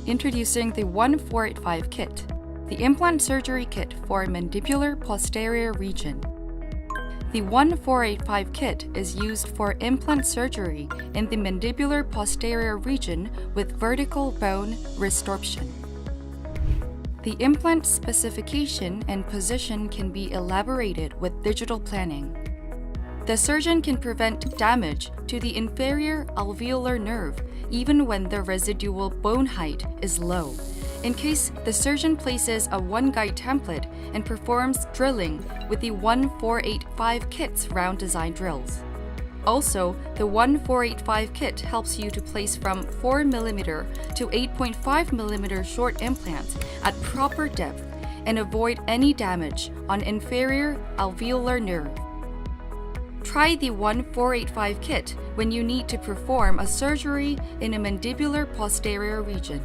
Introducing the 1485 KIT, the implant surgery kit for mandibular posterior region. The 1485 KIT is used for implant surgery in the mandibular posterior region with vertical bone resorption. The implant specification and position can be elaborated with digital planning. The surgeon can prevent damage to the inferior alveolar nerve even when the residual bone height is low, in case the surgeon places a one-guide template and performs drilling with the 1485 KIT's round design drills. Also, the 1485 KIT helps you to place from 4mm to 8.5mm short implants at proper depth and avoid any damage on inferior alveolar nerve. Try the 1485 KIT when you need to perform a surgery in a mandibular posterior region.